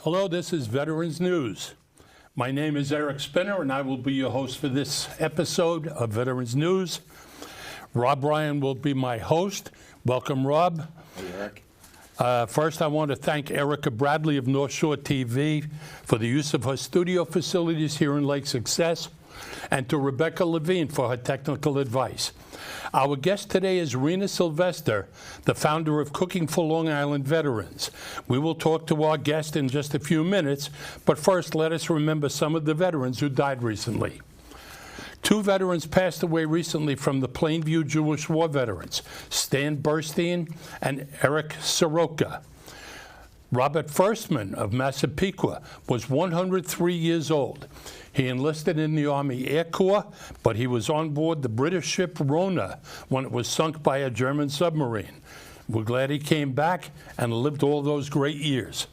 Hello, this is Veterans News. My name is Eric Spinner, and I will be your host for this episode of Veterans News. Rob Ryan will be my host. Welcome, Rob. Hey, Eric. First, I want to thank Erica Bradley of North Shore TV for the use of her studio facilities here in Lake Success, and to Rebecca Levine for her technical advice. Our guest today is Rena Sylvester, the founder of Cooking for Long Island Veterans. We will talk to our guest in just a few minutes, but first let us remember some of the veterans who died recently. 2 veterans passed away recently from the Plainview Jewish War veterans, Stan Burstein and Eric Soroka. Robert Firstman of Massapequa was 103 years old. He enlisted in the Army Air Corps, but he was on board the British ship Rena when it was sunk by a German submarine. We're glad he came back and lived all those great years.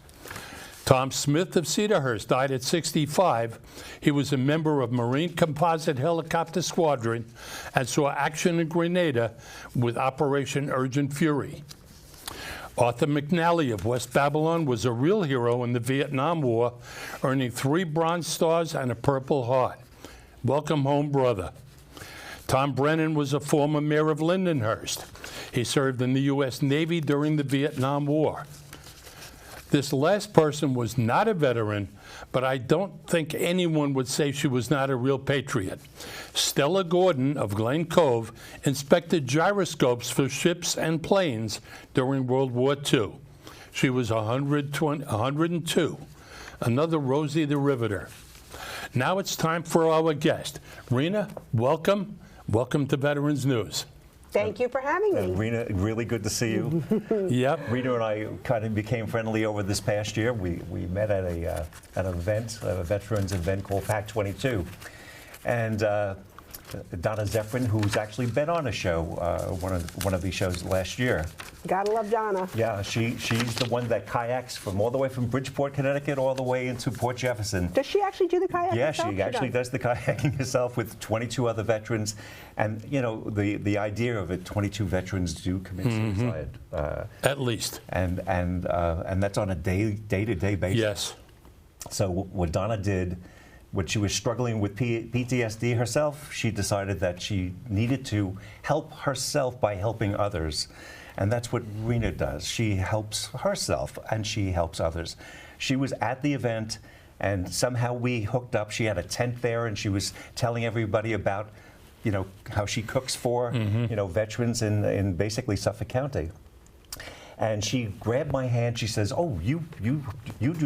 Tom Smith of Cedarhurst died at 65. He was a member of Marine Composite Helicopter Squadron and saw action in Grenada with Operation Urgent Fury. Arthur McNally of West Babylon was a real hero in the Vietnam War, earning 3 Bronze Stars and a Purple Heart. Welcome home, brother. Tom Brennan was a former mayor of Lindenhurst. He served in the U.S. Navy during the Vietnam War. This last person was not a veteran, but I don't think anyone would say she was not a real patriot. Stella Gordon of Glen Cove inspected gyroscopes for ships and planes during World War II. She was 102. Another Rosie the Riveter. Now it's time for our guest. Rena, welcome. Welcome to Veterans News. Thank you for having me. Rena, really good to see you. Yep. Rena and I kind of became friendly over this past year. We met at an event, a veterans event called PAC 22. And Donna Zephyrin, who's actually been on a show, one of these shows last year. Gotta love Donna. Yeah, she's the one that kayaks from all the way from Bridgeport, Connecticut, all the way into Port Jefferson. Does she actually do the kayak Yeah, herself? she actually does the kayaking herself with 22 other veterans. And, you know, the idea of it, 22 veterans do commit suicide. At least. And that's on a day-to-day basis. Yes. So what Donna did, when she was struggling with PTSD herself, she decided that she needed to help herself by helping others. And that's what Rena does. She helps herself and she helps others. She was at the event and somehow we hooked up. She had a tent there and she was telling everybody about, you know, how she cooks for, you know, veterans in basically Suffolk County. And she grabbed my hand. She says, "Oh, you do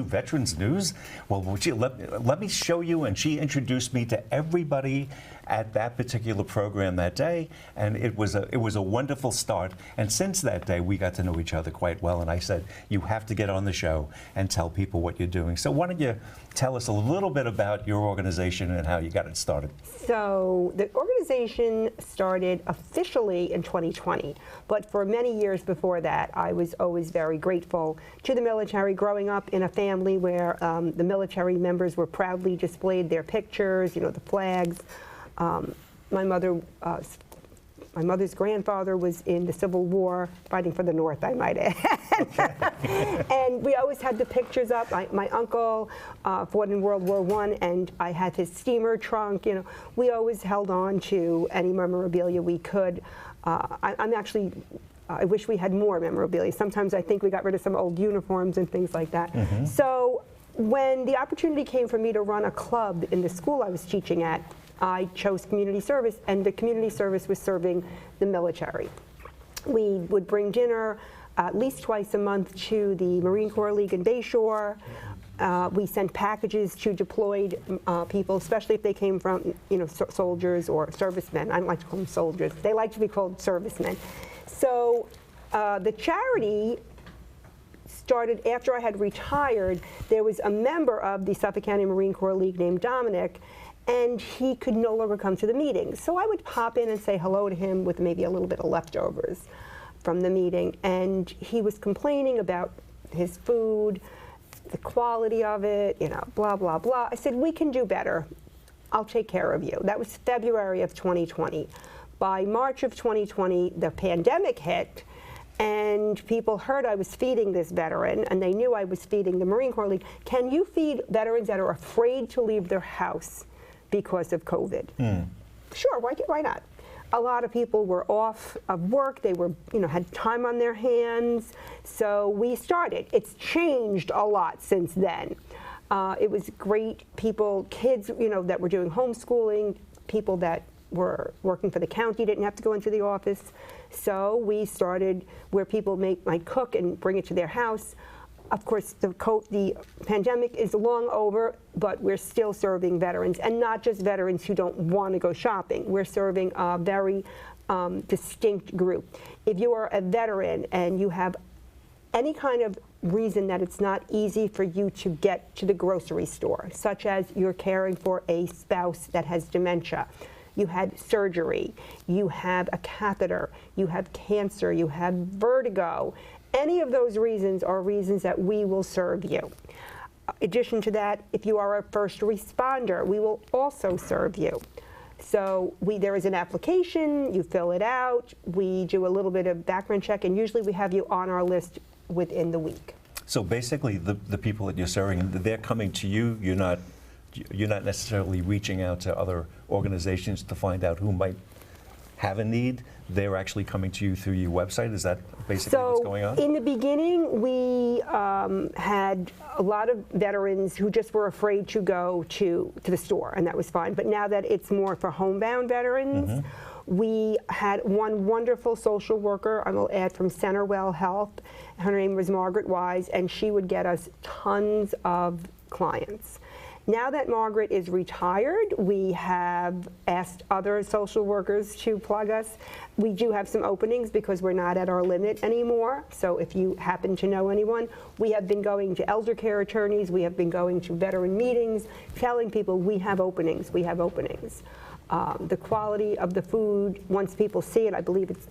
Veterans News? Well, would you let me show you?" And she introduced me to everybody at that particular program that day, and it was a wonderful start. And since that day, we got to know each other quite well. And I said, "You have to get on the show and tell people what you're doing." So why don't you tell us a little bit about your organization and how you got it started? So the organization started officially in 2020, but for many years before that, I was always very grateful to the military. Growing up in a family where the military members were proudly displayed their pictures, you know, the flags. My mother's grandfather was in the Civil War, fighting for the North, I might add. And we always had the pictures up. My uncle fought in World War I, and I had his steamer trunk. You know, we always held on to any memorabilia we could. I wish we had more memorabilia. Sometimes I think we got rid of some old uniforms and things like that. So when the opportunity came for me to run a club in the school I was teaching at, I chose community service, and the community service was serving the military. We would bring dinner at least twice a month to the Marine Corps League in Bayshore. We sent packages to deployed people, especially if they came from, you know, soldiers or servicemen. I don't like to call them soldiers. They like to be called servicemen. So the charity started after I had retired. There was a member of the Suffolk County Marine Corps League named Dominic, and he could no longer come to the meetings. So I would pop in and say hello to him with maybe a little bit of leftovers from the meeting. And he was complaining about his food, the quality of it, you know, blah, blah, blah. I said, we can do better. I'll take care of you. That was February of 2020. By March of 2020, the pandemic hit, and people heard I was feeding this veteran, and they knew I was feeding the Marine Corps League. Can you feed veterans that are afraid to leave their house because of COVID? Sure, why not? A lot of people were off of work. They were, had time on their hands. So we started. It's changed a lot since then. It was great. Kids, that were doing homeschooling, people that were working for the county didn't have to go into the office. So we started where people might cook and bring it to their house. Of course, the pandemic is long over, but we're still serving veterans, and not just veterans who don't want to go shopping. We're serving a very distinct group. If you are a veteran and you have any kind of reason that it's not easy for you to get to the grocery store, such as you're caring for a spouse that has dementia, you had surgery, you have a catheter, you have cancer, you have vertigo, any of those reasons are reasons that we will serve you. In addition to that, if you are a first responder, we will also serve you. So there is an application, you fill it out, we do a little bit of background check, and usually we have you on our list within the week. So basically, the people that you're serving, they're coming to you. You're not necessarily reaching out to other organizations to find out who might have a need. They're actually coming to you through your website. Is that basically what's going on? So in the beginning, we had a lot of veterans who just were afraid to go to the store, and that was fine. But now that it's more for homebound veterans, we had one wonderful social worker, I will add, from Centerwell Health. Her name was Margaret Wise, and she would get us tons of clients. Now that Margaret is retired, we have asked other social workers to plug us. We do have some openings because we're not at our limit anymore. So if you happen to know anyone, we have been going to elder care attorneys, we have been going to veteran meetings, telling people we have openings, we have openings. The quality of the food, once people see it, I believe it's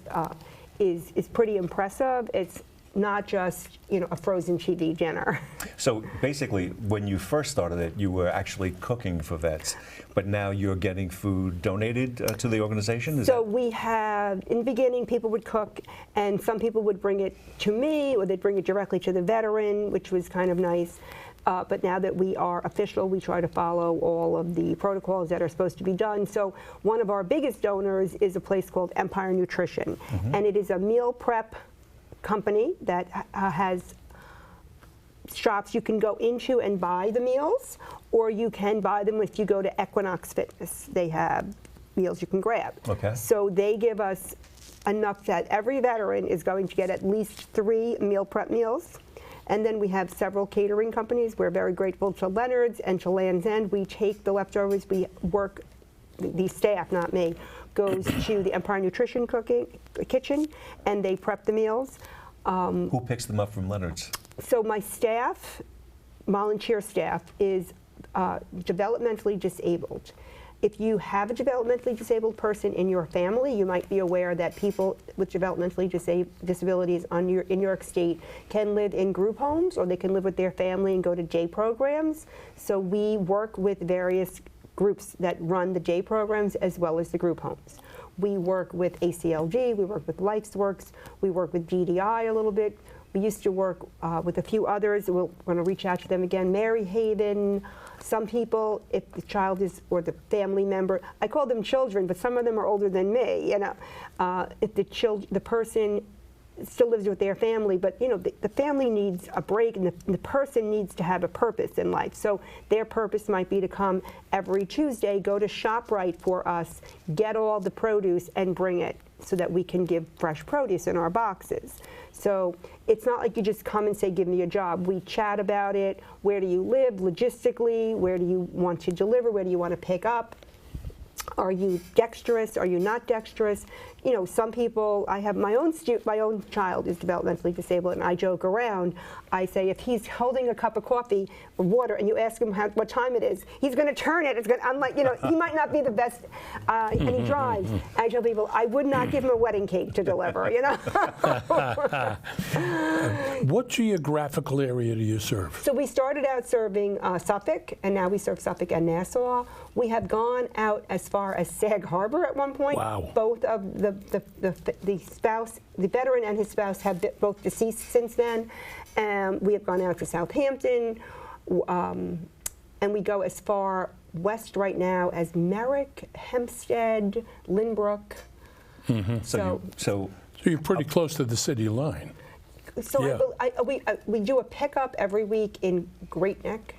is pretty impressive. It's not just a frozen TV dinner. So basically, when you first started it, you were actually cooking for vets, but now you're getting food donated to the organization? We have, in the beginning, people would cook, and some people would bring it to me, or they'd bring it directly to the veteran, which was kind of nice. But now that we are official, we try to follow all of the protocols that are supposed to be done. So one of our biggest donors is a place called Empire Nutrition, and it is a meal prep company that has shops you can go into and buy the meals, or you can buy them if you go to Equinox Fitness. They have meals you can grab. Okay. So they give us enough that every veteran is going to get at least 3 meal prep meals. And then we have several catering companies. We're very grateful to Leonard's and to Land's End. We take the leftovers, we work, the staff, not me, goes to the Empire Nutrition kitchen, and they prep the meals. Who picks them up from Leonard's? So my staff, volunteer staff, is developmentally disabled. If you have a developmentally disabled person in your family, you might be aware that people with developmentally disabilities in New York State can live in group homes, or they can live with their family and go to day programs. So we work with various groups that run the day programs as well as the group homes. We work with ACLG, we work with LifeWorks, we work with DDI a little bit. We used to work with a few others. We're going to reach out to them again. Mary Haven. Some people, if the child is, or the family member, I call them children, but some of them are older than me. If the person still lives with their family, but the family needs a break, and the person needs to have a purpose in life. So their purpose might be to come every Tuesday, go to ShopRite for us, get all the produce and bring it so that we can give fresh produce in our boxes. So it's not like you just come and say, give me a job. We chat about it. Where do you live logistically? Where do you want to deliver? Where do you want to pick up? Are you dexterous? Are you not dexterous? Some people, I have my own child is developmentally disabled, and I joke around. I say, if he's holding a cup of coffee or water and you ask him what time it is, he's going to turn it. I'm like, he might not be the best, and he drives. I tell people, I would not give him a wedding cake to deliver, What geographical area do you serve? So we started out serving Suffolk, and now we serve Suffolk and Nassau. We have gone out as far as Sag Harbor at one point. Wow. Both of the veteran and his spouse have both deceased since then. We have gone out to Southampton, and we go as far west right now as Merrick, Hempstead, Lynbrook. So you're pretty close to the city line. So Yeah. we do a pickup every week in Great Neck.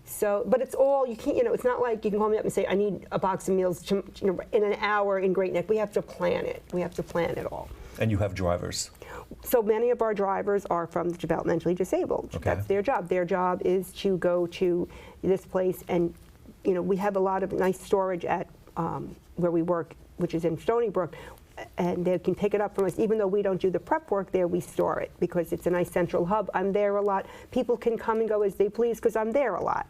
So, but it's all, you can't, it's not like you can call me up and say, I need a box of meals in an hour in Great Neck. We have to plan it. We have to plan it all. And you have drivers. So many of our drivers are from the developmentally disabled. Okay. That's their job. Their job is to go to this place, and we have a lot of nice storage at where we work, which is in Stony Brook, and they can pick it up from us. Even though we don't do the prep work there, we store it because it's a nice central hub. I'm there a lot. People can come and go as they please because I'm there a lot.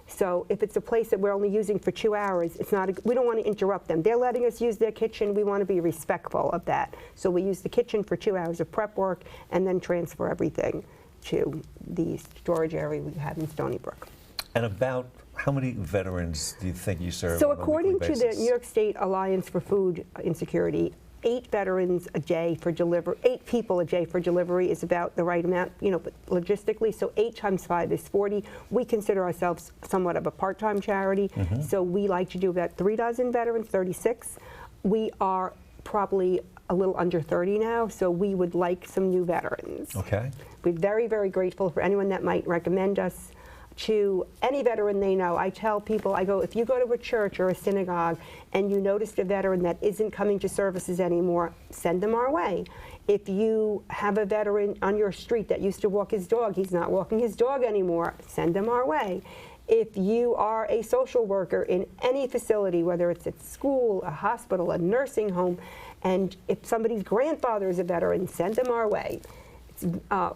So if it's a place that we're only using for 2 hours, we don't want to interrupt them. They're letting us use their kitchen. We want to be respectful of that. So we use the kitchen for 2 hours of prep work and then transfer everything to the storage area we have in Stony Brook. And about how many veterans do you think you serve? So on a according weekly to the basis? New York State Alliance for Food Insecurity, 8 veterans a day for delivery, 8 people a day for delivery is about the right amount, but logistically, so 8 times 5 is 40. We consider ourselves somewhat of a part-time charity, so we like to do about 3 dozen veterans, 36. We are probably a little under 30 now, so we would like some new veterans. Okay. We're very, very grateful for anyone that might recommend us to any veteran they know. I tell people, I go, if you go to a church or a synagogue and you noticed a veteran that isn't coming to services anymore, send them our way. If you have a veteran on your street that used to walk his dog, he's not walking his dog anymore, send them our way. If you are a social worker in any facility, whether it's at school, a hospital, a nursing home, and if somebody's grandfather is a veteran, send them our way.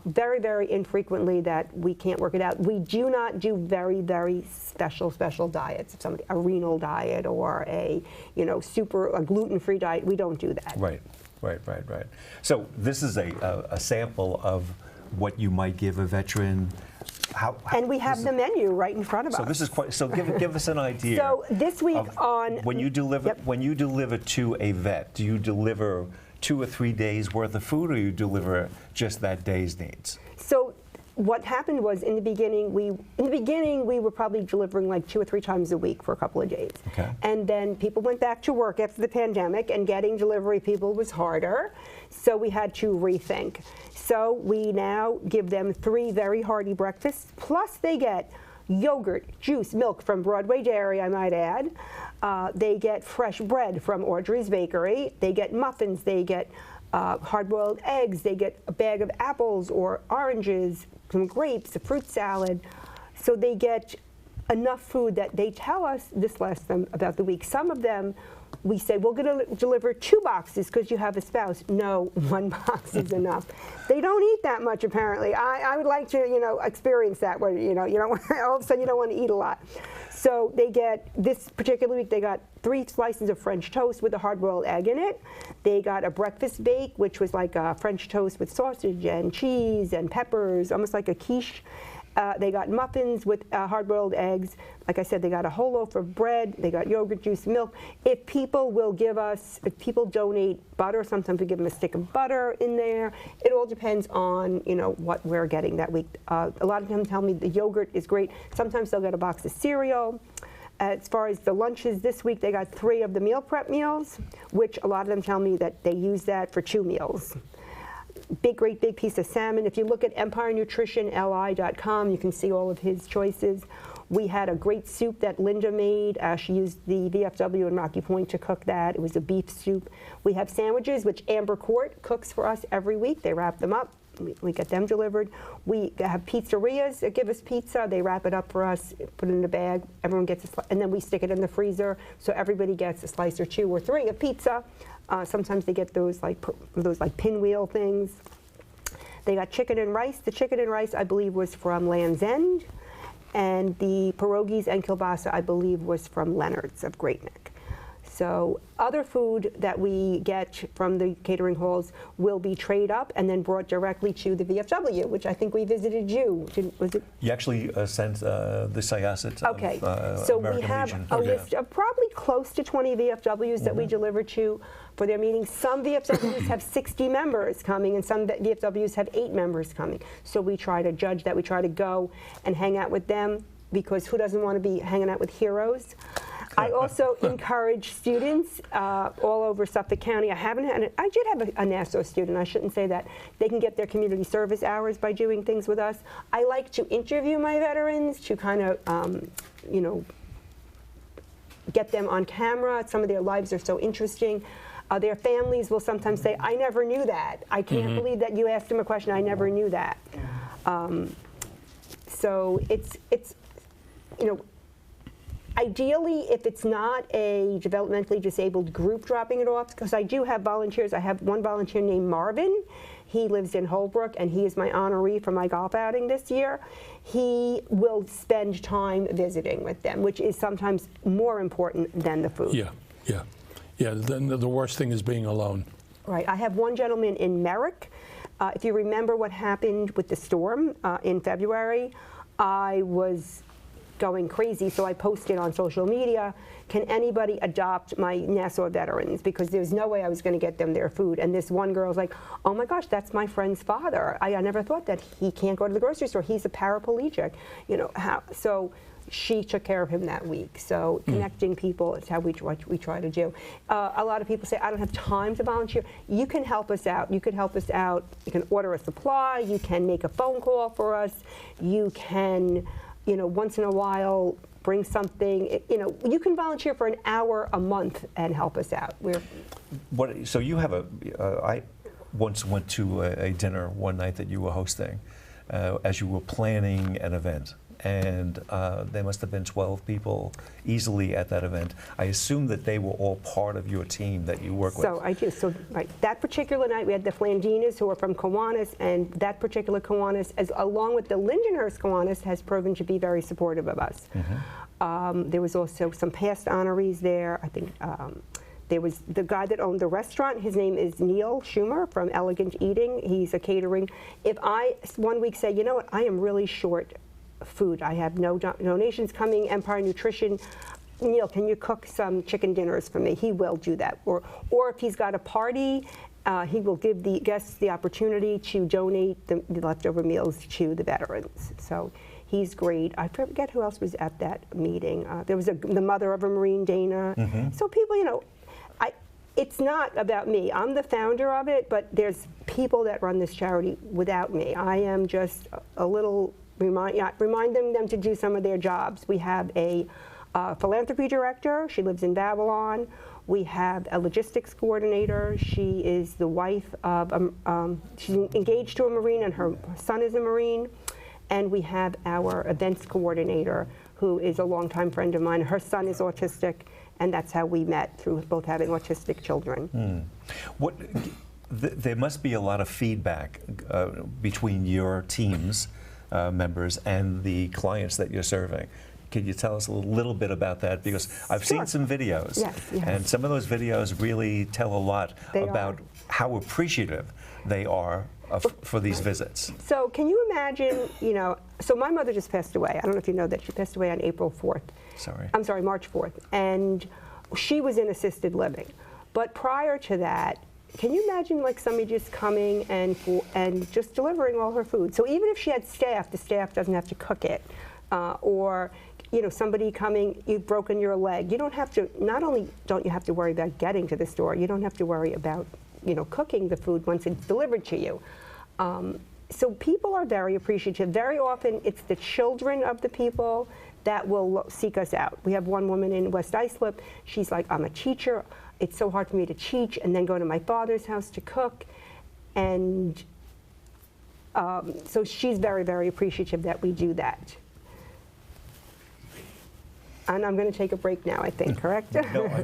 Very, very infrequently that we can't work it out. We do not do very, very special diets. If somebody, a renal diet or a gluten-free diet, we don't do that. Right. So this is a sample of what you might give a veteran. And we have the menu right in front of us. So this is quite. So give us an idea. So this week when you deliver when you deliver to a vet, do you deliver 2 or 3 days worth of food, or you deliver just that day's needs? So what happened was in the beginning we were probably delivering like 2 or 3 times a week for a couple of days. Okay. And then people went back to work after the pandemic, and getting delivery people was harder. So we had to rethink. So we now give them 3 very hearty breakfasts, plus they get yogurt, juice, milk from Broadway Dairy, I might add. They get fresh bread from Audrey's Bakery. They get muffins. They get hard-boiled eggs. They get a bag of apples or oranges, some grapes, a fruit salad. So they get enough food that they tell us this lasts them about the week. Some of them, we say, we're going to deliver 2 boxes because you have a spouse. No, 1 box is enough. They don't eat that much, apparently. I would like to, experience that where, you don't want, all of a sudden you don't want to eat a lot. So they get, this particular week, they got 3 slices of French toast with a hard-boiled egg in it. They got a breakfast bake, which was like a French toast with sausage and cheese and peppers, almost like a quiche. They got muffins with hard-boiled eggs. Like I said, they got a whole loaf of bread. They got yogurt, juice, milk. If people donate butter, sometimes we give them a stick of butter in there. It all depends on, what we're getting that week. A lot of them tell me the yogurt is great. Sometimes they'll get a box of cereal. As far as the lunches this week, they got 3 of the meal prep meals, which a lot of them tell me that they use that for 2 meals. Great big piece of salmon. If you look at EmpireNutritionLI.com, you can see all of his choices. We had a great soup that Linda made. She used the VFW in Rocky Point to cook that. It was a beef soup. We have sandwiches, which Amber Court cooks for us every week. They wrap them up. We get them delivered. We have pizzerias that give us pizza. They wrap it up for us, put it in a bag. Everyone gets and then we stick it in the freezer, so everybody gets a slice or 2 or 3 of pizza. Sometimes they get those like pinwheel things. They got chicken and rice. The chicken and rice, I believe, was from Land's End, and the pierogies and kielbasa, I believe, was from Leonard's of Great Neck. So other food that we get from the catering halls will be trayed up and then brought directly to the VFW, which I think we visited you. Was it? You actually sent the Syosset Okay, so we have region. a list of probably close to 20 VFWs that we deliver to for their meetings. Some VFWs have 60 members coming, and some VFWs have 8 members coming. So we try to judge that. We try to go and hang out with them, because who doesn't want to be hanging out with heroes? I also encourage students all over Suffolk County. I did have a Nassau student, I shouldn't say that. They can get their community service hours by doing things with us. I like to interview my veterans to kind of, you know, get them on camera. Some of their lives are so interesting. Their families will sometimes say, I never knew that. I can't believe that you asked him a question, I never knew that. So it's, you know, ideally, if it's not a developmentally disabled group dropping it off, because I do have volunteers. I have one volunteer named Marvin. He lives in Holbrook, and he is my honoree for my golf outing this year. He will spend time visiting with them, which is sometimes more important than the food. Yeah, yeah. Yeah, the worst thing is being alone. Right. I have one gentleman in Merrick. If you remember what happened with the storm in February, I was going crazy, so I posted on social media, can anybody adopt my Nassau veterans? Because there's no way I was going to get them their food. And this one girl's like, oh my gosh, that's my friend's father. I never thought that he can't go to the grocery store. He's a paraplegic. You know, how? So she took care of him that week. So connecting people is how we try to do. A lot of people say, I don't have time to volunteer. You can help us out. You can help us out. You can order a supply. You can make a phone call for us. You can, you know, once in a while, bring something. You know, you can volunteer for an hour a month and help us out. So you have I once went to a dinner one night that you were hosting as you were planning an event. And there must have been 12 people easily at that event. I assume that they were all part of your team that you work with. So I do. So right, that particular night we had the Flandinas who are from Kiwanis, and that particular Kiwanis, along with the Lindenhurst Kiwanis, has proven to be very supportive of us. There was also some past honorees there. I think there was the guy that owned the restaurant. His name is Neil Schumer from Elegant Eating. He's a catering. If I one week say, you know what, I am really short food. I have no donations coming. Empire Nutrition, Neil, can you cook some chicken dinners for me? He will do that. Or if he's got a party, he will give the guests the opportunity to donate the leftover meals to the veterans. So he's great. I forget who else was at that meeting. There was the mother of a Marine, Dana. So people, you know, it's not about me. I'm the founder of it, but there's people that run this charity without me. I am just a little reminding them to do some of their jobs. We have a philanthropy director. She lives in Babylon. We have a logistics coordinator. She is the wife of, she's engaged to a Marine, and her son is a Marine. And we have our events coordinator, who is a longtime friend of mine. Her son is autistic, and that's how we met, through both having autistic children. There must be a lot of feedback between your teams members and the clients that you're serving. Could you tell us a little bit about that? Because I've seen some videos, and some of those videos really tell a lot about how appreciative they are for these visits. So can you imagine, you know, so my mother just passed away. I don't know if you know that. She passed away on April 4th. I'm sorry, March 4th. And she was in assisted living. But prior to that, can you imagine like somebody just coming and just delivering all her food? So even if she had staff, the staff doesn't have to cook it. Or, you know, somebody coming, you've broken your leg. You don't have to, not only don't you have to worry about getting to the store, you don't have to worry about, you know, cooking the food once it's delivered to you. So people are very appreciative. Very often it's the children of the people that will seek us out. We have one woman in West Islip. She's like, I'm a teacher. It's so hard for me to teach and then go to my father's house to cook. And so she's very, very appreciative that we do that. And I'm going to take a break now, I think, correct?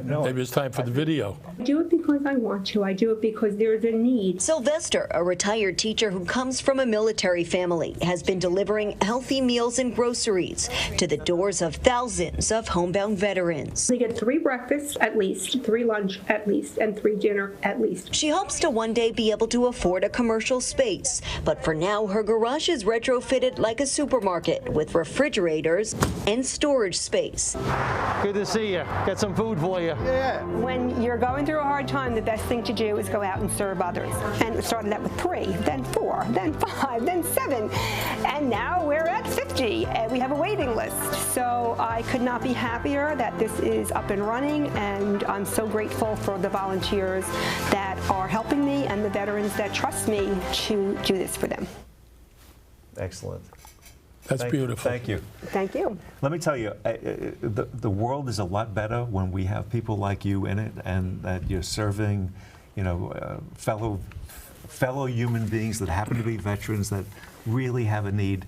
No. Maybe it's time for the video. I do it because I want to. I do it because there's a need. Sylvester, a retired teacher who comes from a military family, has been delivering healthy meals and groceries to the doors of thousands of homebound veterans. They get 3 breakfasts at least, 3 lunch at least, and 3 dinner at least. She hopes to one day be able to afford a commercial space, but for now her garage is retrofitted like a supermarket with refrigerators and storage space. Good to see you. Got some food for you. Yeah. When you're going through a hard time, the best thing to do is go out and serve others. And it started out with 3, then 4, then 5, then 7, and now we're at 50, and we have a waiting list. So I could not be happier that this is up and running, and I'm so grateful for the volunteers that are helping me and the veterans that trust me to do this for them. Excellent. That's beautiful. Thank you. Thank you. Let me tell you, the world is a lot better when we have people like you in it, and that you're serving, you know, fellow human beings that happen to be veterans that really have a need.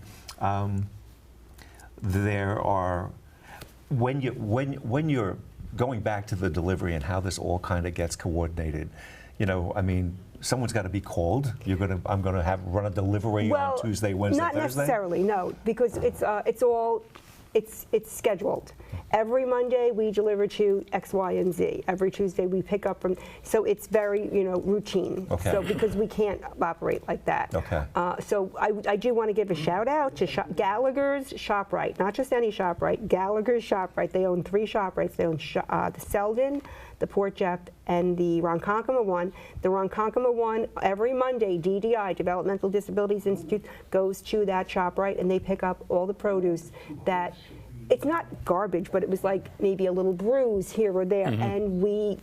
There are, when you're going back to the delivery and how this all kind of gets coordinated, you know, I mean, someone's got to be called. I'm going to run a delivery on Tuesday, Wednesday, not Thursday? necessarily, no, because it's scheduled. Every Monday we deliver to X, Y, and Z. Every Tuesday we pick up from, so it's very, you know, routine. Okay. So because we can't operate like that. Okay. So I do want to give a shout out to Gallagher's ShopRite, not just any ShopRite, Gallagher's ShopRite. They own 3 ShopRites. They own the Selden, the Port Jeff, and the Ronkonkoma one. The Ronkonkoma one, every Monday, DDI, Developmental Disabilities Institute, goes to that ShopRite, and they pick up all the produce that, it's not garbage, but it was like maybe a little bruise here or there. And we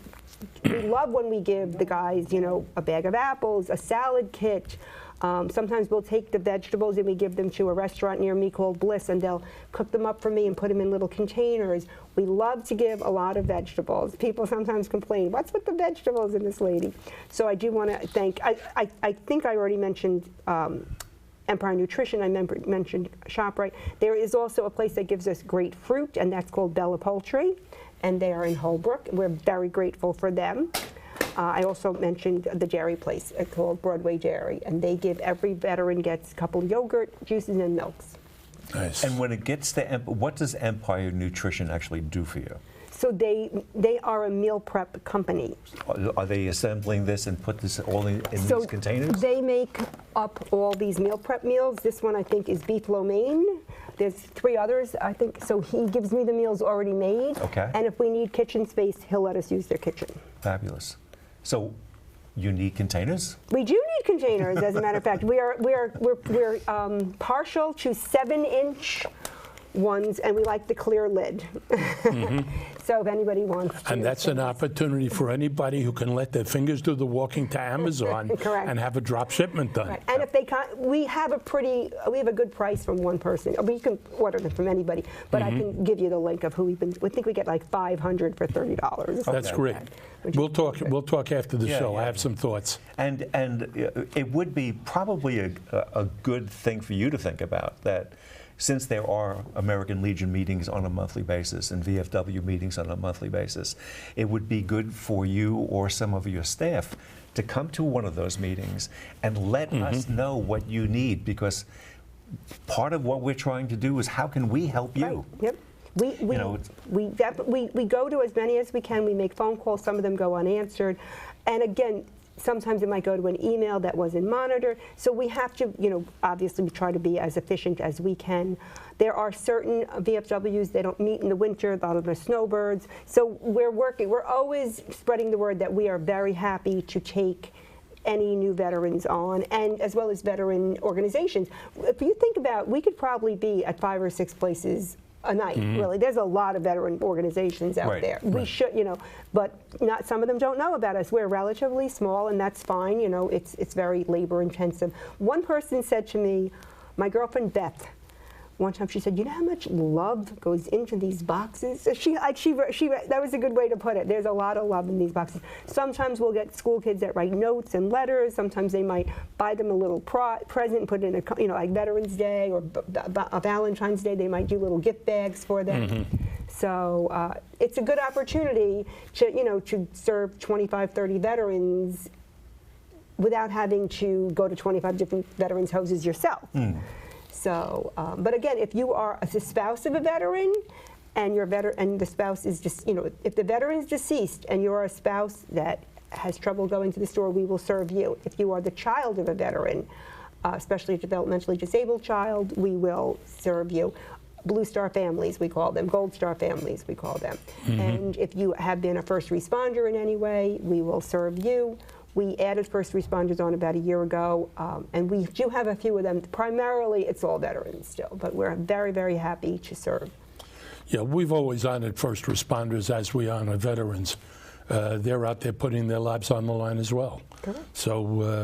love when we give the guys, you know, a bag of apples, a salad kit. Sometimes we'll take the vegetables and we give them to a restaurant near me called Bliss, and they'll cook them up for me and put them in little containers. We love to give a lot of vegetables. People sometimes complain, what's with the vegetables in this lady? So I do want to thank, I think I already mentioned Empire Nutrition, I mentioned ShopRite. There is also a place that gives us great fruit, and that's called Bella Poultry, and they are in Holbrook. We're very grateful for them. I also mentioned the dairy place called Broadway Dairy, and they give, every veteran gets a couple of yogurt, juices, and milks. Nice. And when it gets to, what does Empire Nutrition actually do for you? So they are a meal prep company. Are they assembling this and put this all in these containers? They make up all these meal prep meals. This one I think is beef lo mein. There's 3 others, I think. So he gives me the meals already made. Okay. And if we need kitchen space, he'll let us use their kitchen. Fabulous. So you need containers? We do need containers, as a matter of fact. We're partial to 7-inch ones, and we like the clear lid. So if anybody wants to. And that's an opportunity for anybody who can let their fingers do the walking to Amazon Correct. and have a drop shipment done. Right. And if they can't, we have a good price from one person. We can order them from anybody, but I can give you the link of who we think we get like 500 for $30. That's great. We'll talk after the show. yeah. I have some thoughts. And it would be probably a good thing for you to think about, that since there are American Legion meetings on a monthly basis and VFW meetings on a monthly basis, it would be good for you or some of your staff to come to one of those meetings and let us know what you need, because part of what we're trying to do is how can we help you? Right. Yep. We go to as many as we can. We make phone calls. Some of them go unanswered. And again, sometimes it might go to an email that wasn't monitored. So we have to, obviously we try to be as efficient as we can. There are certain VFWs, they don't meet in the winter, a lot of them are snowbirds. So we're always spreading the word that we are very happy to take any new veterans on, and as well as veteran organizations. If you think about, we could probably be at 5 or 6 places a night, really. There's a lot of veteran organizations out there. We should, but not, some of them don't know about us. We're relatively small, and that's fine. It's very labor intensive. One person said to me, my girlfriend Beth one time she said, you know how much love goes into these boxes? That was a good way to put it. There's a lot of love in these boxes. Sometimes we'll get school kids that write notes and letters. Sometimes they might buy them a little present, put it in a, like Veterans Day or Valentine's Day, they might do little gift bags for them. So it's a good opportunity to, to serve 25, 30 veterans without having to go to 25 different veterans' houses yourself. So, but again, if you are a spouse of a veteran, and the spouse is just, if the veteran is deceased and you're a spouse that has trouble going to the store, we will serve you. If you are the child of a veteran, especially a developmentally disabled child, we will serve you. Blue Star families, we call them. Gold Star families, we call them. And if you have been a first responder in any way, we will serve you. We added first responders on about a year ago, and we do have a few of them. Primarily, it's all veterans still, but we're very, very happy to serve. Yeah, we've always honored first responders as we honor veterans. They're out there putting their lives on the line as well. Correct. So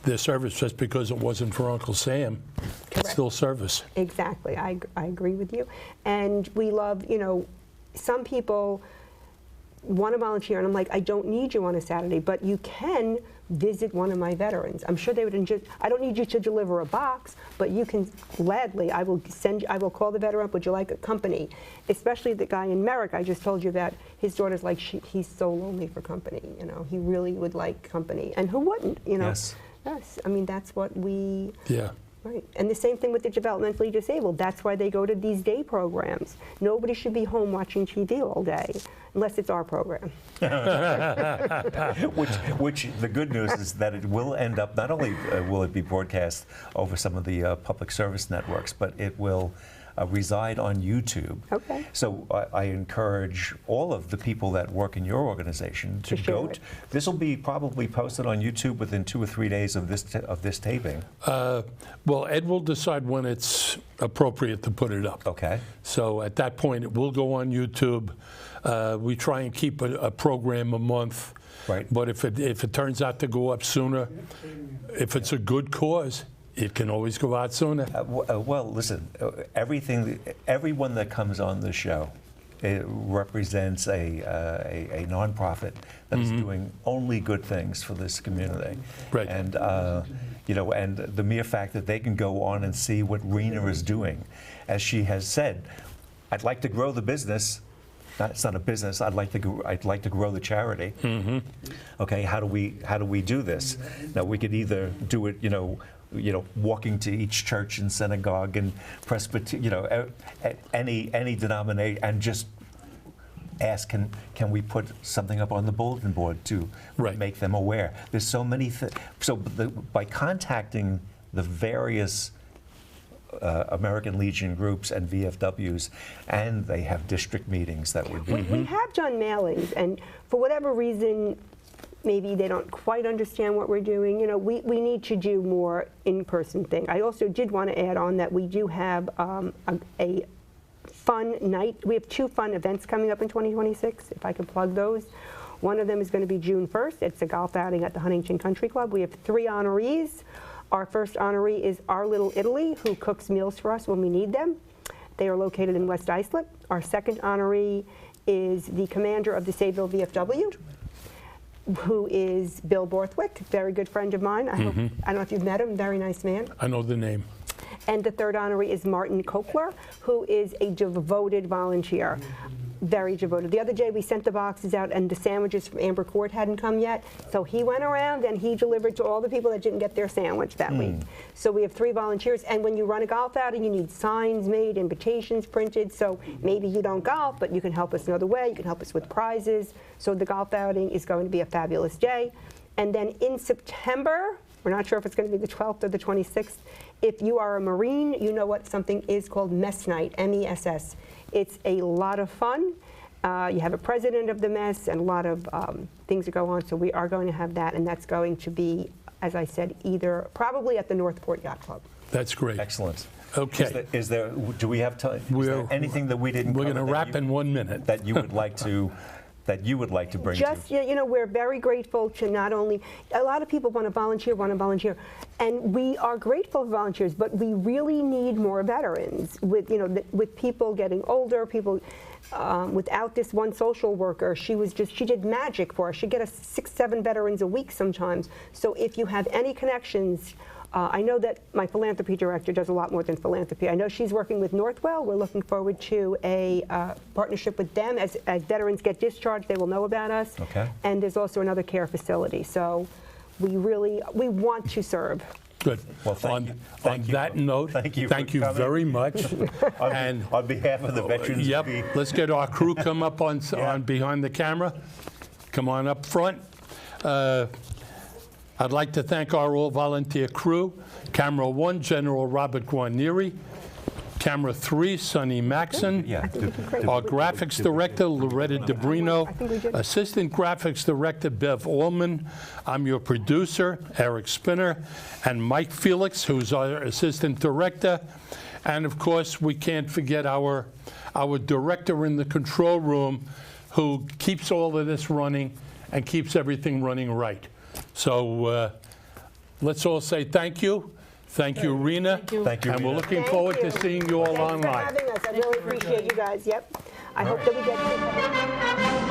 their service, just because it wasn't for Uncle Sam, it's still service. Exactly, I agree with you. And we love, some people want to volunteer, and I'm like, I don't need you on a Saturday, but you can visit one of my veterans. I'm sure they would enjoy. I don't need you to deliver a box, but you can gladly. I will call the veteran up. Would you like a company? Especially the guy in Merrick I just told you about. His daughter's like, he's so lonely for company. He really would like company, and who wouldn't? Yes. Yes. I mean, that's what we. Yeah. Right. And the same thing with the developmentally disabled. That's why they go to these day programs. Nobody should be home watching TV all day, unless it's our program. which the good news is that it will end up, not only will it be broadcast over some of the public service networks, but it will reside on YouTube. Okay. So I encourage all of the people that work in your organization to go. This will be probably posted on YouTube within 2 or 3 days of this taping. Well, Ed will decide when it's appropriate to put it up. Okay. So at that point, it will go on YouTube. We try and keep a program a month. Right. But if it turns out to go up sooner, if it's a good cause, it can always go out sooner. Well, listen, everyone that comes on the show, it represents a nonprofit that is doing only good things for this community. Right. And and the mere fact that they can go on and see what Rena is doing, as she has said, I'd like to grow the business. It's not a business. I'd like to grow the charity. Okay, how do we do this? Now we could either do it, walking to each church and synagogue and Presbyterian, any denomination, and just ask, can we put something up on the bulletin board to make them aware? There's so many things. So by contacting the various American Legion groups and VFWs, and they have district meetings that would be. We have done mailings, and for whatever reason, maybe they don't quite understand what we're doing. We need to do more in-person thing. I also did want to add on that we do have a fun night. We have 2 fun events coming up in 2026, if I could plug those. One of them is going to be June 1st. It's a golf outing at the Huntington Country Club. We have 3 honorees. Our first honoree is Our Little Italy, who cooks meals for us when we need them. They are located in West Islip. Our second honoree is the commander of the Sayville VFW, who is Bill Borthwick, very good friend of mine. I don't know if you've met him, very nice man. I know the name. And the third honoree is Martin Kopler, who is a devoted volunteer. Very devoted. The other day we sent the boxes out and the sandwiches from Amber Court hadn't come yet. So he went around and he delivered to all the people that didn't get their sandwich that week. So we have 3 volunteers. And when you run a golf outing, you need signs made, invitations printed. So maybe you don't golf, but you can help us another way. You can help us with prizes. So the golf outing is going to be a fabulous day. And then in September, we're not sure if it's going to be the 12th or the 26th. If you are a Marine, you know what something is called Mess Night, MESS. It's a lot of fun. You have a president of the mess and a lot of things that go on. So we are going to have that, and that's going to be, as I said, probably at the Northport Yacht Club. That's great. Excellent. Okay. Do we have time? Is there anything that we didn't cover? We're going to wrap in 1 minute. That you would like to that you would like to bring Just, to? you know, we're very grateful to not only, a lot of people want to volunteer, and we are grateful for volunteers, but we really need more veterans. With, you know, with people getting older, people, without this one social worker, she did magic for us. She'd get us 6, 7 veterans a week sometimes. So if you have any connections, I know that my philanthropy director does a lot more than philanthropy. I know she's working with Northwell. We're looking forward to a partnership with them. As veterans get discharged, they will know about us. Okay. And there's also another care facility. So we want to serve. Good. Well, thank you. On that note, thank you very much. And on behalf of the veterans. Yep. Let's get our crew come up on behind the camera. Come on up front. I'd like to thank our all-volunteer crew. Camera 1, General Robert Guarnieri. Camera 3, Sonny Maxon. Yeah. Our graphics director, Loretta DeBrino. Assistant graphics director, Bev Allman. I'm your producer, Eric Spinner. And Mike Felix, who's our assistant director. And of course, we can't forget our director in the control room, who keeps all of this running and keeps everything running right. So let's all say thank you. Thank you, Rena. Thank you, and Rena. we're looking forward to seeing you all Thanks online. for having us. I really appreciate you guys. Yep. I hope that we get to